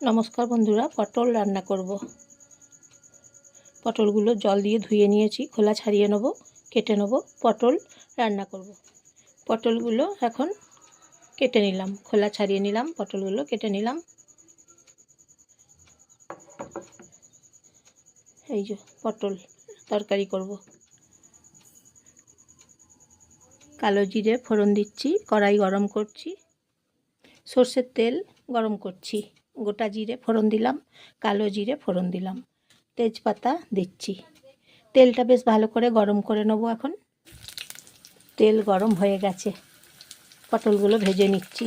নমস্কার বন্ধুরা, পটল রান্না করব। পটলগুলো জল দিয়ে ধুয়ে নিয়েছি, খোলা ছাড়িয়ে নেব, কেটে নেব। পটল রান্না করব। পটলগুলো এখন কেটে নিলাম, খোলা ছাড়িয়ে নিলাম, পটলগুলো কেটে নিলাম। এই যে পটল তরকারি করব। কালো জিরে ফোড়ন দিচ্ছি, কড়াই গরম করছি, সর্ষের তেল গরম করছি, গোটা জিরে ফোড়ন দিলাম, কালো জিরে ফোড়ন দিলাম, তেজপাতা দিচ্ছি। তেলটা বেশ ভালো করে গরম করে নেব। এখন তেল গরম হয়ে গেছে, পটলগুলো ভেজে নিচ্ছি।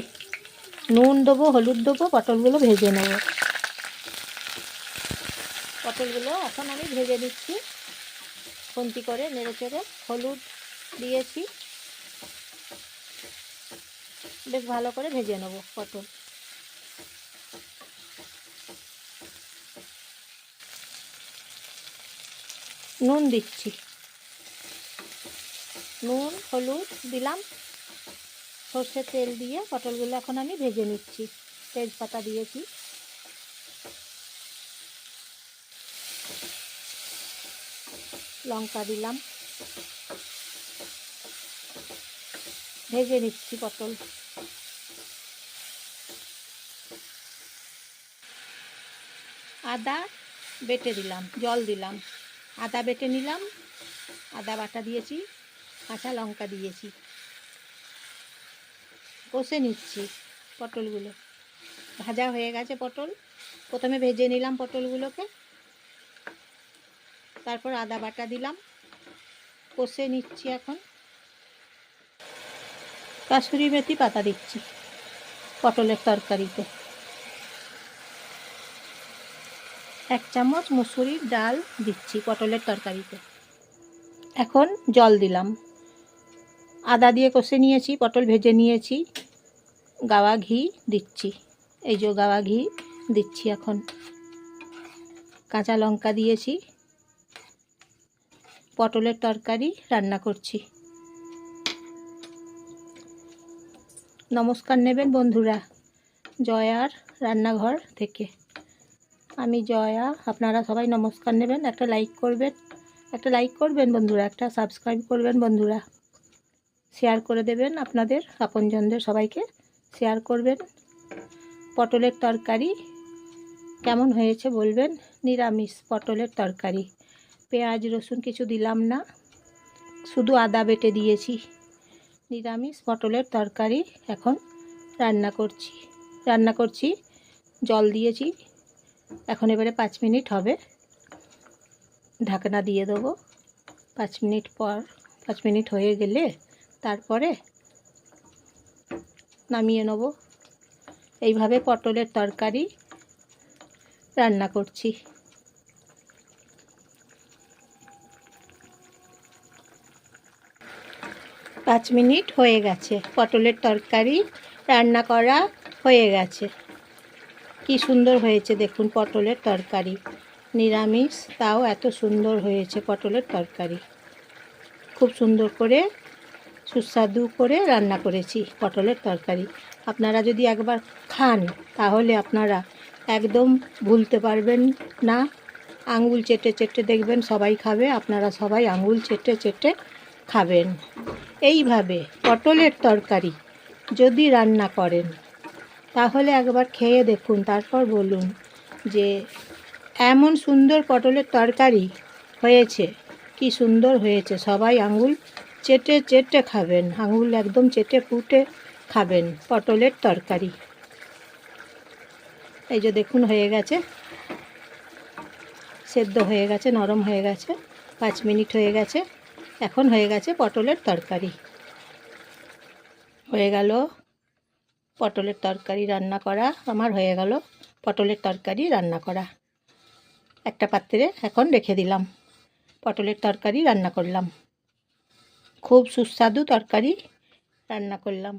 নুন দেবো, হলুদ দেবো, পটলগুলো ভেজে নেব। পটলগুলো এখন আমি ভেজে দিচ্ছি, খুন্তি করে নেড়ে চেড়ে। হলুদ দিয়েছি, বেশ ভালো করে ভেজে নেব পটল। নুন দিচ্ছি, নুন হলুদ দিলাম। সর্ষের তেল দিয়ে পটলগুলো এখন আমি ভেজে নিচ্ছি। তেজপাতা দিয়েছি, লঙ্কা দিলাম, ভেজে নিচ্ছি পটল। আদা বেটে দিলাম, জল দিলাম, আদা বেটে নিলাম, আদা বাটা দিয়েছি, কাঁচা লঙ্কা দিয়েছি, কষে নিচ্ছি। পটলগুলো ভাজা হয়ে গেছে। পটল প্রথমে ভেজে নিলাম পটলগুলোকে, তারপর আদা বাটা দিলাম, কষে নিচ্ছি। এখন কাসুরি মেথি পাতা দিচ্ছি পটলের তরকারিতে। 1 চামচ মুসুরির ডাল দিচ্ছি পটলের তরকারিতে। এখন জল দিলাম, আদা দিয়ে কষে নিয়েছি, পটল ভেজে নিয়েছি। গাওয়া ঘি দিচ্ছি, এই যে গাওয়া ঘি দিচ্ছি। এখন কাঁচা লঙ্কা দিয়েছি। পটলের তরকারি রান্না করছি। নমস্কার নেবেন বন্ধুরা, জয়ার রান্নাঘর থেকে। আমি জয়া, আপনারা সবাই নমস্কার নেবেন। একটা লাইক করবেন বন্ধুরা, একটা সাবস্ক্রাইব করবেন বন্ধুরা, শেয়ার করে দেবেন, আপনাদের আপনজনদের সবাইকে শেয়ার করবেন। পটলের তরকারি কেমন হয়েছে বলবেন। নিরামিষ পটলের তরকারি, পেঁয়াজ রসুন কিছু দিলাম না, শুধু আদা বেটে দিয়েছি। নিরামিষ পটলের তরকারি এখন রান্না করছি। জল দিয়েছি, এখন এবারে 5 মিনিট হবে, ঢাকনা দিয়ে দেবো। 5 মিনিট পর, 5 মিনিট হয়ে গেলে তারপরে নামিয়ে নেব। এইভাবে পটলের তরকারি রান্না করছি। 5 মিনিট হয়ে গেছে, পটলের তরকারি রান্না করা হয়ে গেছে। কি সুন্দর হয়েছে দেখুন পটলের তরকারি, নিরামিষ তাও এত সুন্দর হয়েছে পটলের তরকারি। খুব সুন্দর করে সুস্বাদু করে রান্না করেছি পটলের তরকারি। আপনারা যদি একবার খান তাহলে আপনারা একদম ভুলতে পারবেন না। আঙুল চেটে চেটে দেখবেন সবাই খাবে, আপনারা সবাই আঙুল চেটে চেটে খাবেন। এইভাবে পটলের তরকারি যদি রান্না করেন তাহলে একবার খেয়ে দেখুন, তারপর বলুন যে এমন সুন্দর পটলের তরকারি হয়েছে, কি সুন্দর হয়েছে। সবাই আঙুল চেটে চেটে খাবেন, আঙুল একদম চেটে পুটে খাবেন পটলের তরকারি। এই যে দেখুন হয়ে গেছে, সেদ্ধ হয়ে গেছে, নরম হয়ে গেছে। 5 মিনিট হয়ে গেছে, এখন হয়ে গেছে পটলের তরকারি। হয়ে গেল পটলের তরকারি রান্না করা, আমার হয়ে গেল পটলের তরকারি রান্না করা। একটা পাত্রে এখন রেখে দিলাম, পটলের তরকারি রান্না করলাম। খুব সুস্বাদু তরকারি রান্না করলাম।